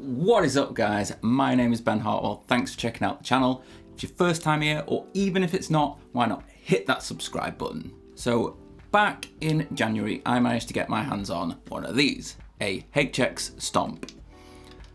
What is up guys, my name is Ben Hartwell, thanks for checking out the channel. If it's your first time here, or even if it's not, why not hit that subscribe button. So back in January I managed to get my hands on one of these, a HX Stomp.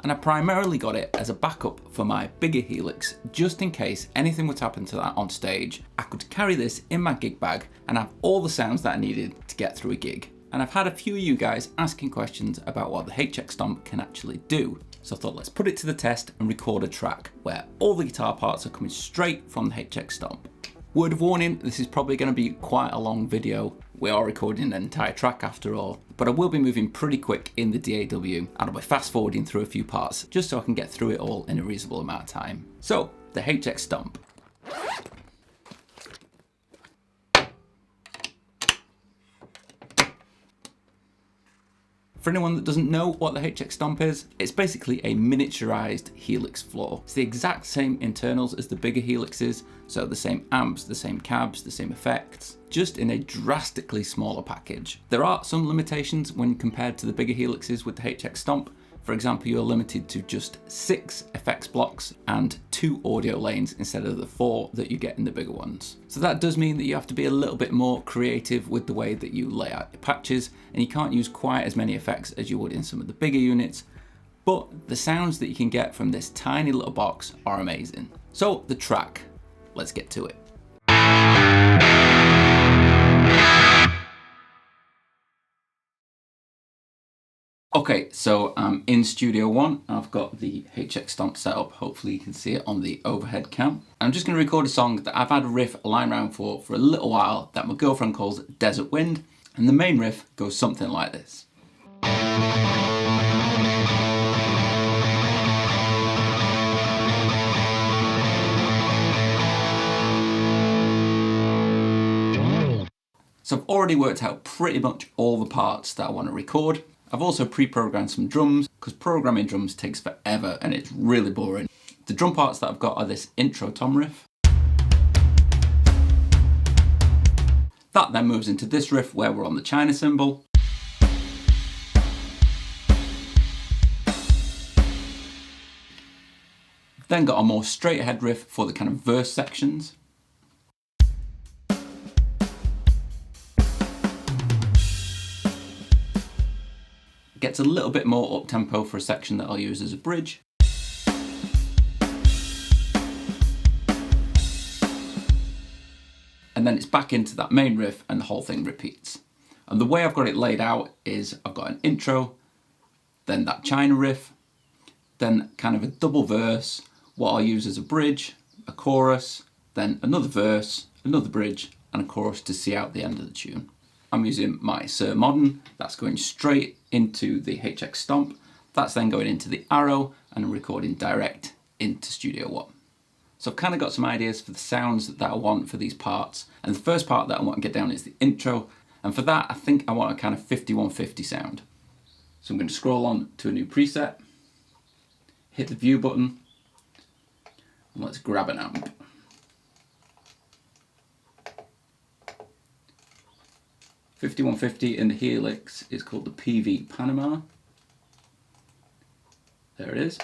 And I primarily got it as a backup for my bigger Helix, just in case anything would happen to that on stage. I could carry this in my gig bag and have all the sounds that I needed to get through a gig. And I've had a few of you guys asking questions about what the HX Stomp can actually do. So I thought let's put it to the test and record a track where all the guitar parts are coming straight from the HX Stomp. Word of warning, this is probably going to be quite a long video. We are recording an entire track after all, but I will be moving pretty quick in the DAW and I'll be fast forwarding through a few parts just so I can get through it all in a reasonable amount of time. So, the HX Stomp. For anyone that doesn't know what the HX Stomp is, it's basically a miniaturized Helix floor. It's the exact same internals as the bigger Helixes, so the same amps, the same cabs, the same effects, just in a drastically smaller package. There are some limitations when compared to the bigger Helixes with the HX Stomp. For example, you're limited to just 6 effects blocks and 2 audio lanes instead of the 4 that you get in the bigger ones. So that does mean that you have to be a little bit more creative with the way that you lay out your patches, and you can't use quite as many effects as you would in some of the bigger units, but the sounds that you can get from this tiny little box are amazing. So the track, let's get to it. Okay, so I'm in Studio One. I've got the HX Stomp set up. Hopefully you can see it on the overhead cam. I'm just going to record a song that I've had a riff lying around for a little while that my girlfriend calls Desert Wind. And the main riff goes something like this. So I've already worked out pretty much all the parts that I want to record. I've also pre-programmed some drums, because programming drums takes forever and it's really boring. The drum parts that I've got are this intro tom riff. That then moves into this riff where we're on the China cymbal. Then got a more straight ahead riff for the kind of verse sections. Gets a little bit more up-tempo for a section that I'll use as a bridge. And then it's back into that main riff and the whole thing repeats. And the way I've got it laid out is I've got an intro, then that China riff, then kind of a double verse, what I'll use as a bridge, a chorus, then another verse, another bridge, and a chorus to see out the end of the tune. I'm using my Sir Modern, that's going straight into the HX Stomp, that's then going into the Arrow, and I'm recording direct into Studio One. So I've kind of got some ideas for the sounds that I want for these parts, and the first part that I want to get down is the intro, and for that I think I want a kind of 5150 sound. So I'm going to scroll on to a new preset, hit the view button, and let's grab an amp. .5150 in the Helix is called the PV Panama. There it is.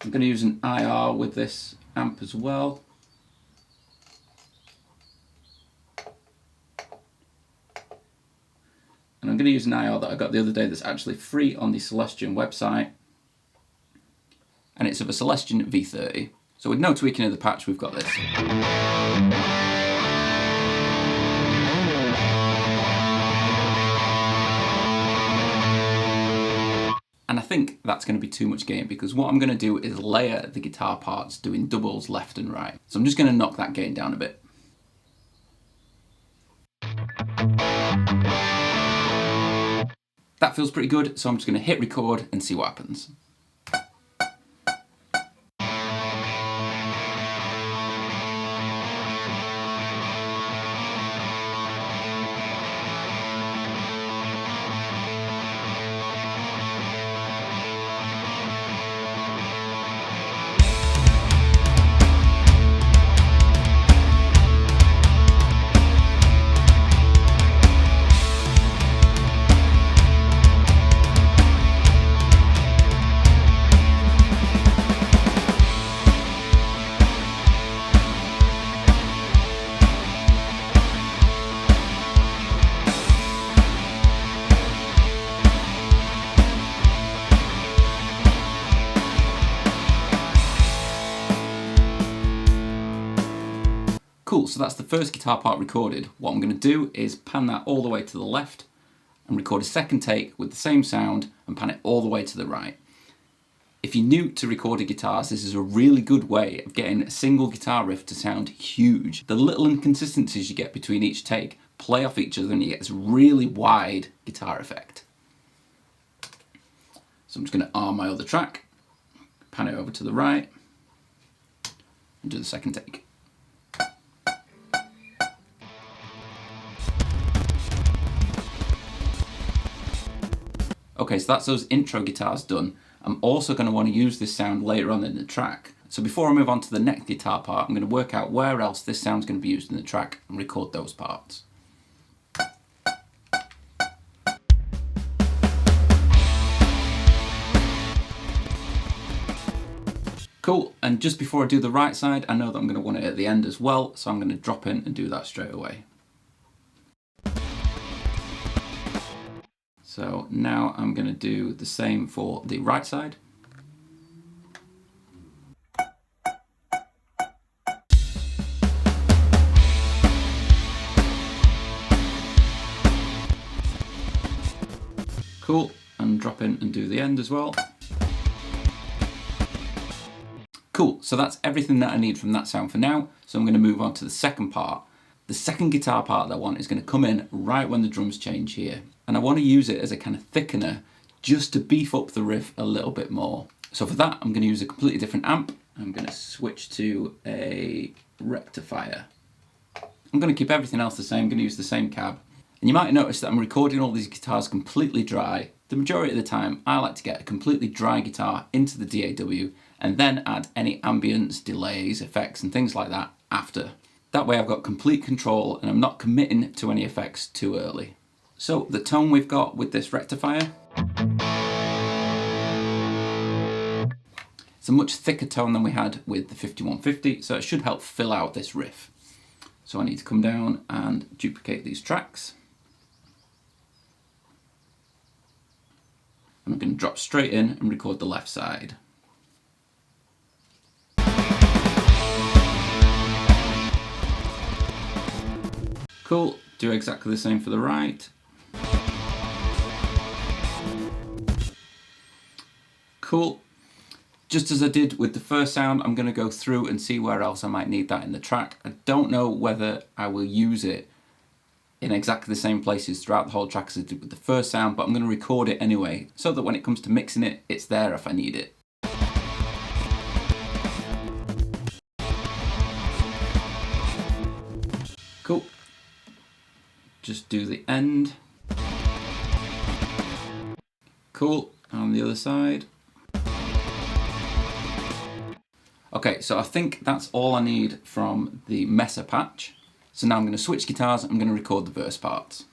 I'm going to use an IR with this amp as well. And I'm going to use an IR that I got the other day that's actually free on the Celestion website. And it's of a Celestion V30. So with no tweaking of the patch, we've got this. And I think that's going to be too much gain, because what I'm going to do is layer the guitar parts doing doubles left and right. So I'm just going to knock that gain down a bit. That feels pretty good, so I'm just going to hit record and see what happens. Cool, so that's the first guitar part recorded. What I'm going to do is pan that all the way to the left and record a second take with the same sound and pan it all the way to the right. If you're new to recording guitars, this is a really good way of getting a single guitar riff to sound huge. The little inconsistencies you get between each take play off each other and you get this really wide guitar effect. So I'm just going to arm my other track, pan it over to the right and do the second take. Okay, so that's those intro guitars done. I'm also going to want to use this sound later on in the track. So before I move on to the next guitar part, I'm going to work out where else this sound's going to be used in the track and record those parts. Cool, and just before I do the right side, I know that I'm going to want it at the end as well, so I'm going to drop in and do that straight away. So now I'm going to do the same for the right side. Cool, and drop in and do the end as well. Cool, so that's everything that I need from that sound for now, so I'm going to move on to the second part. The second guitar part that I want is going to come in right when the drums change here. And I want to use it as a kind of thickener just to beef up the riff a little bit more. So for that, I'm going to use a completely different amp. I'm going to switch to a rectifier. I'm going to keep everything else the same, I'm going to use the same cab. And you might notice that I'm recording all these guitars completely dry. The majority of the time, I like to get a completely dry guitar into the DAW and then add any ambience, delays, effects and things like that after. That way I've got complete control and I'm not committing to any effects too early. So the tone we've got with this rectifier, it's a much thicker tone than we had with the 5150, so it should help fill out this riff. So I need to come down and duplicate these tracks. And I'm going to drop straight in and record the left side. Cool, do exactly the same for the right. Cool. Just as I did with the first sound, I'm going to go through and see where else I might need that in the track. I don't know whether I will use it in exactly the same places throughout the whole track as I did with the first sound, but I'm going to record it anyway, so that when it comes to mixing it, it's there if I need it. Cool. Just do the end. Cool, on the other side. Okay, so I think that's all I need from the messer patch. So now I'm going to switch guitars and I'm going to record the verse parts.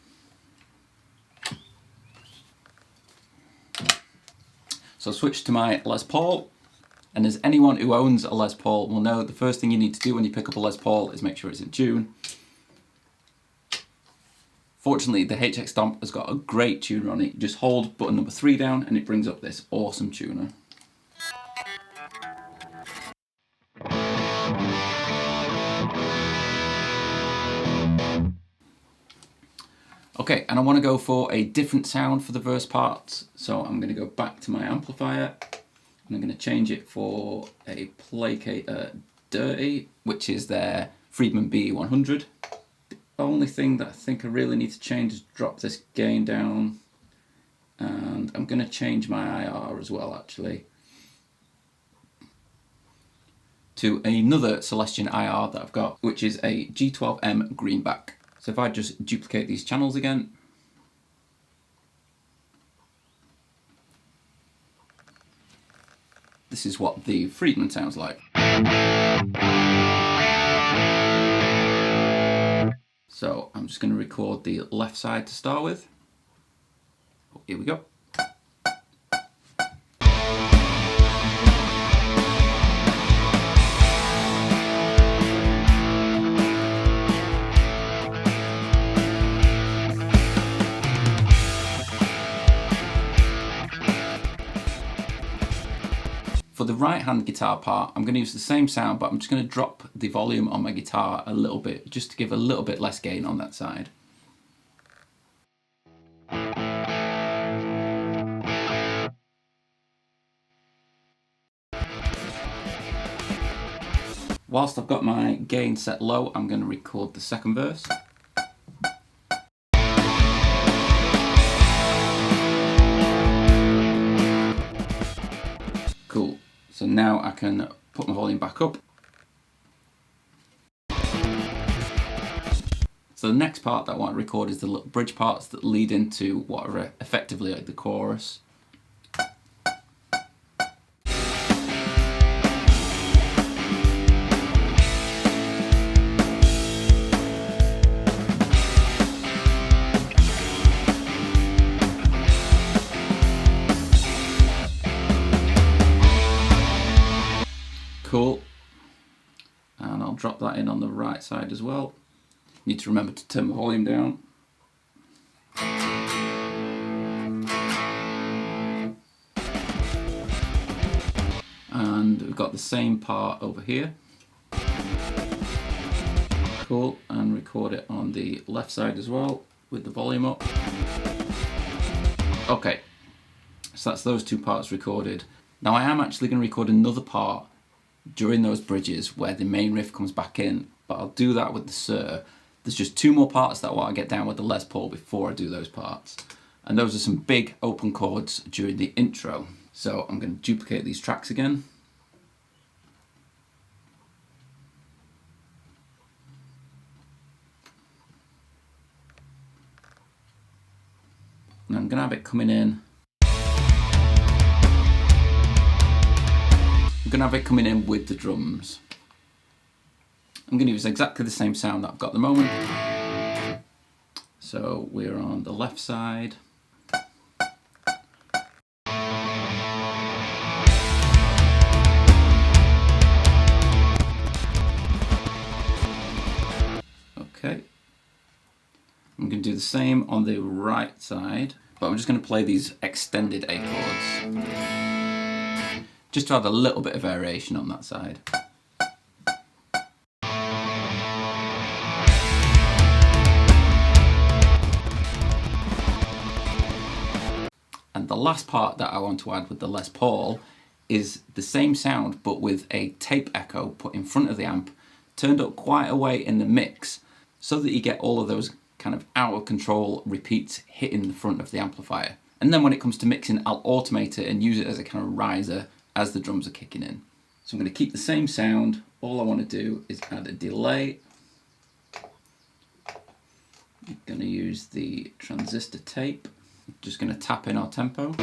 So I'll switch to my Les Paul, and as anyone who owns a Les Paul will know, the first thing you need to do when you pick up a Les Paul is make sure it's in tune. Fortunately, the HX Stomp has got a great tuner on it. You just hold button number 3 down and it brings up this awesome tuner. Okay, and I want to go for a different sound for the verse parts, so I'm going to go back to my amplifier and I'm going to change it for a Placator Dirty, which is their Friedman B100. The only thing that I think I really need to change is drop this gain down And I'm going to change my IR as well, actually, to another Celestion IR that I've got, which is a G12M greenback. So if I just duplicate these channels again, this is what the Friedman sounds like. So I'm just going to record the left side to start with. Oh, here we go. For the right hand guitar part, I'm going to use the same sound, but I'm just going to drop the volume on my guitar a little bit, just to give a little bit less gain on that side. Whilst I've got my gain set low, I'm going to record the second verse. Cool. So now I can put my volume back up. So the next part that I want to record is the little bridge parts that lead into what are effectively like the chorus. Cool. And I'll drop that in on the right side as well. Need to remember to turn the volume down. And we've got the same part over here. Cool, and record it on the left side as well with the volume up. Okay, so that's those two parts recorded. Now I am actually going to record another part during those bridges where the main riff comes back in, but I'll do that with the Sir. There's just two more parts that I want to get down with the Les Paul before I do those parts. And those are some big open chords during the intro. So I'm going to duplicate these tracks again. And I'm going to have it coming in. I'm going to have it coming in with the drums. I'm going to use exactly the same sound that I've got at the moment. So we're on the left side. Okay. I'm going to do the same on the right side, but I'm just going to play these extended A chords, just to add a little bit of variation on that side. And the last part that I want to add with the Les Paul is the same sound, but with a tape echo put in front of the amp, turned up quite a way in the mix, so that you get all of those kind of out of control repeats hitting the front of the amplifier. And then when it comes to mixing, I'll automate it and use it as a kind of riser as the drums are kicking in. So I'm going to keep the same sound. All I want to do is add a delay. I'm going to use the transistor tape. Just going to tap in our tempo.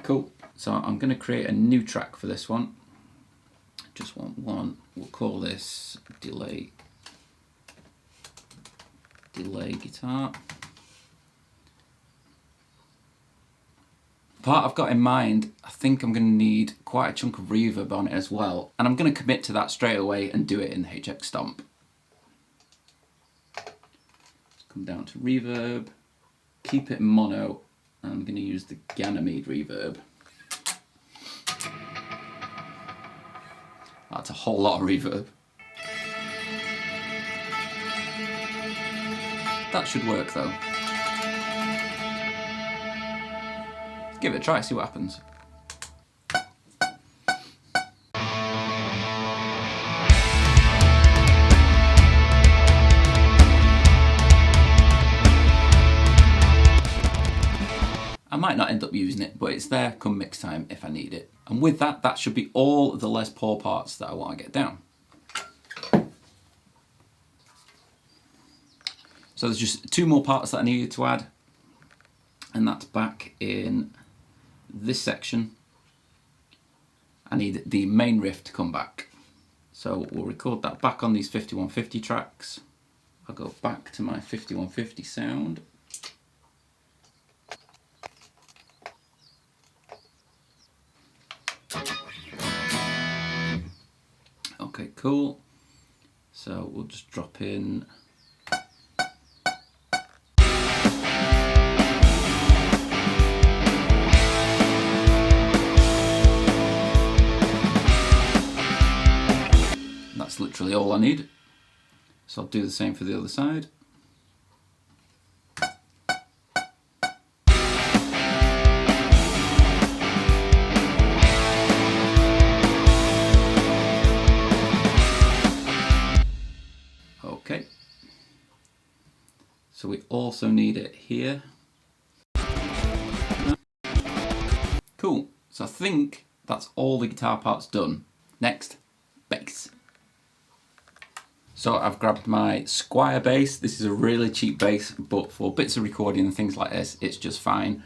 Cool. So I'm going to create a new track for this one. Just want one. We'll call this delay guitar. The part I've got in mind, I think I'm going to need quite a chunk of reverb on it as well, and I'm going to commit to that straight away and do it in the HX Stomp. Come down to reverb, keep it mono, and I'm going to use the Ganymede reverb. That's a whole lot of reverb. That should work though. Let's give it a try, see what happens. might not end up using it, but it's there come mix time if I need it. And with that, that should be all the Les Paul parts that I want to get down. So there's just 2 more parts that I needed to add, and that's back in this section. I need the main riff to come back. So we'll record that back on these 5150 tracks. I'll go back to my 5150 sound. Okay, cool. So we'll just drop in that's literally all I need. So I'll do the same for the other side. Okay. So we also need it here. Cool. So I think that's all the guitar parts done. Next, bass. So I've grabbed my Squire bass. This is a really cheap bass, but for bits of recording and things like this, it's just fine.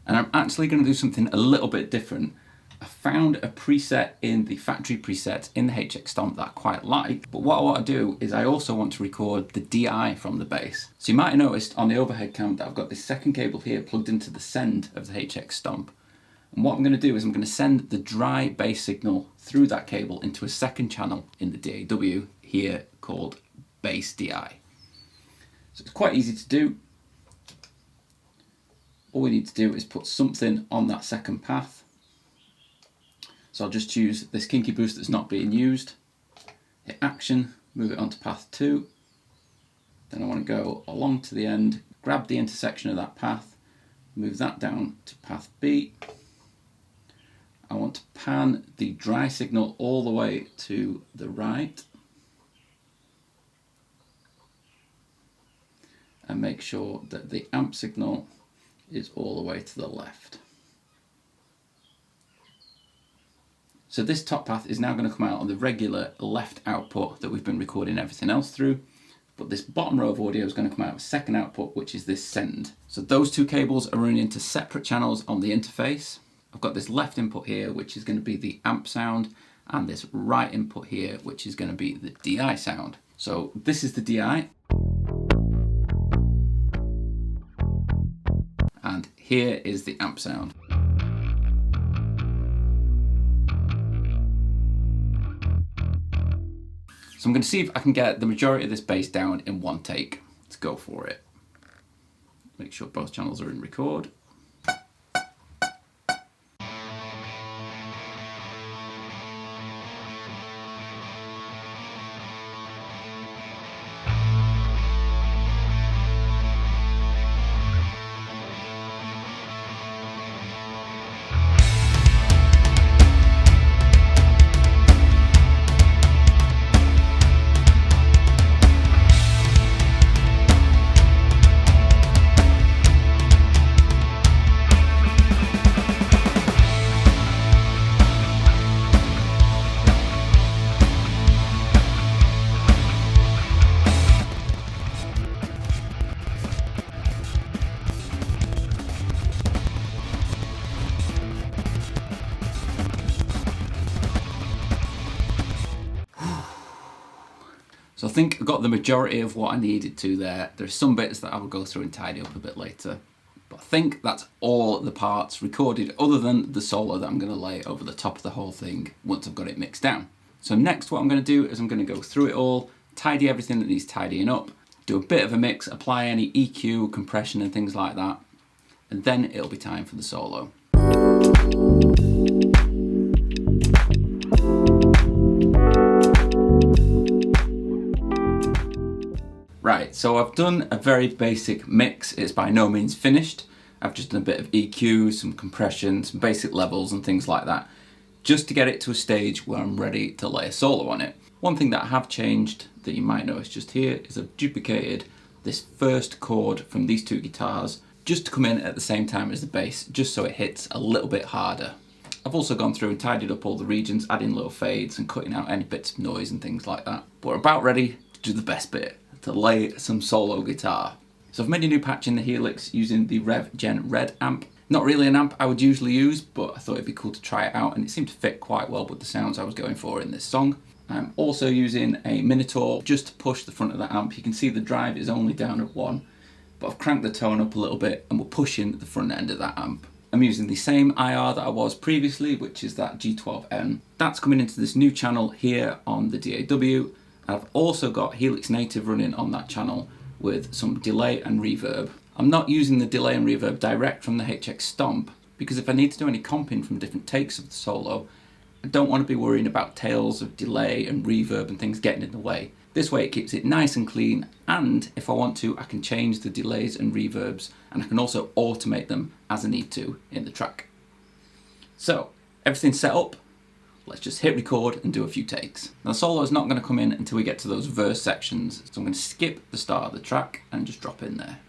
And I'm actually going to do something a little bit different. I found a preset in the factory preset in the HX Stomp that I quite like, but what I want to do is I also want to record the DI from the bass. So you might have noticed on the overhead cam that I've got this second cable here plugged into the send of the HX Stomp. And what I'm going to do is I'm going to send the dry bass signal through that cable into a second channel in the DAW here called bass DI. So it's quite easy to do. All we need to do is put something on that second path. So I'll just choose this kinky boost that's not being used, hit action, move it onto path 2. Then I want to go along to the end, grab the intersection of that path, move that down to path B. I want to pan the dry signal all the way to the right and make sure that the amp signal is all the way to the left. So this top path is now going to come out on the regular left output that we've been recording everything else through, but this bottom row of audio is going to come out with second output, which is this send. So those 2 cables are running into separate channels on the interface. I've got this left input here, which is going to be the amp sound, and this right input here, which is going to be the DI sound. So this is the DI. And here is the amp sound. So I'm going to see if I can get the majority of this bass down in one take. Let's go for it. Make sure both channels are in record. So I think I got the majority of what I needed to there. There's some bits that I will go through and tidy up a bit later. But I think that's all the parts recorded other than the solo that I'm going to lay over the top of the whole thing once I've got it mixed down. So next what I'm going to do is I'm going to go through it all, tidy everything that needs tidying up, do a bit of a mix, apply any EQ, compression and things like that, and then it'll be time for the solo. Right, so I've done a very basic mix. It's by no means finished. I've just done a bit of EQ, some compression, some basic levels and things like that, just to get it to a stage where I'm ready to lay a solo on it. One thing that I have changed that you might notice just here is I've duplicated this first chord from these 2 guitars just to come in at the same time as the bass, just so it hits a little bit harder. I've also gone through and tidied up all the regions, adding little fades and cutting out any bits of noise and things like that. But we're about ready to do the best bit, to lay some solo guitar. So I've made a new patch in the Helix using the Rev Gen Red amp. Not really an amp I would usually use, but I thought it'd be cool to try it out, and it seemed to fit quite well with the sounds I was going for in this song. I'm also using a Minotaur just to push the front of the amp. You can see the drive is only down at 1, but I've cranked the tone up a little bit and we're pushing the front end of that amp. I'm using the same IR that I was previously, which is that G12N. That's coming into this new channel here on the DAW. I've also got Helix Native running on that channel with some delay and reverb. I'm not using the delay and reverb direct from the HX Stomp because if I need to do any comping from different takes of the solo, I don't want to be worrying about tails of delay and reverb and things getting in the way. This way it keeps it nice and clean, and if I want to, I can change the delays and reverbs, and I can also automate them as I need to in the track. So, everything's set up, let's just hit record and do a few takes. Now the solo is not going to come in until we get to those verse sections, so I'm going to skip the start of the track and just drop in there.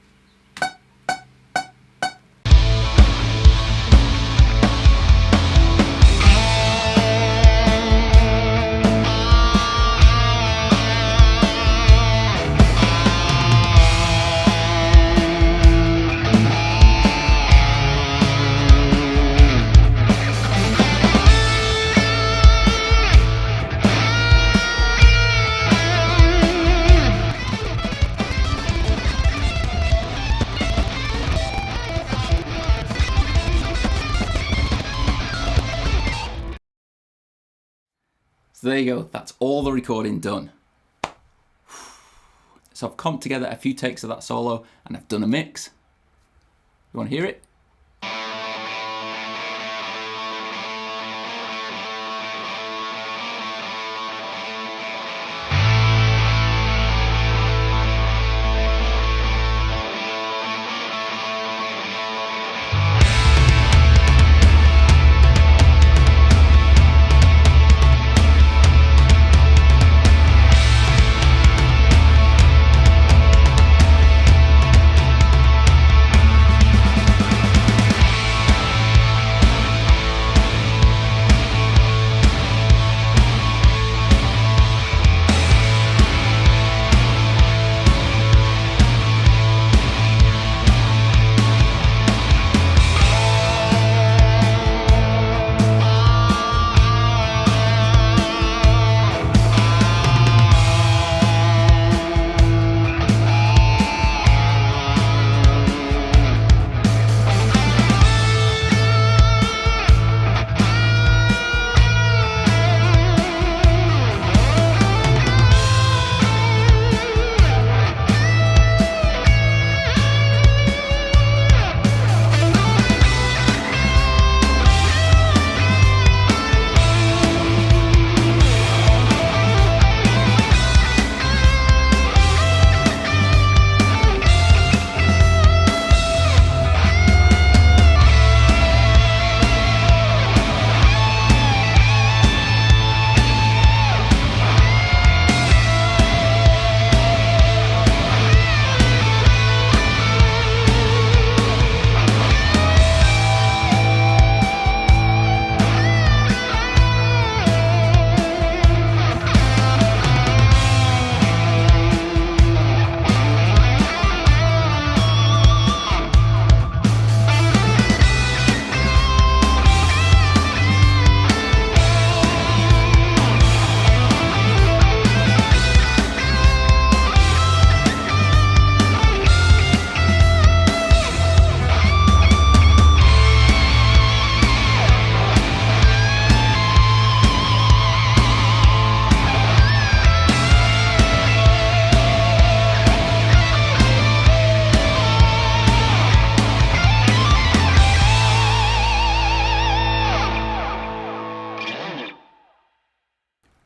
So there you go, that's all the recording done. So I've comped together a few takes of that solo and I've done a mix. You want to hear it?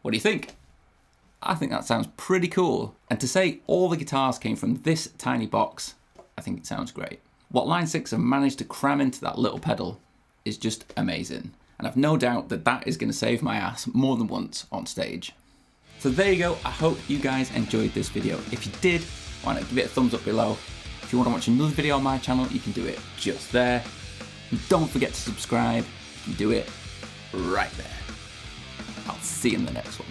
What do you think? I think that sounds pretty cool. And to say all the guitars came from this tiny box, I think it sounds great. What Line 6 have managed to cram into that little pedal is just amazing. And I've no doubt that that is going to save my ass more than once on stage. So there you go. I hope you guys enjoyed this video. If you did, why not give it a thumbs up below. If If you want to watch another video on my channel, you can do it just there. And don't forget to subscribe. You can do it right there. I'll see you in the next one.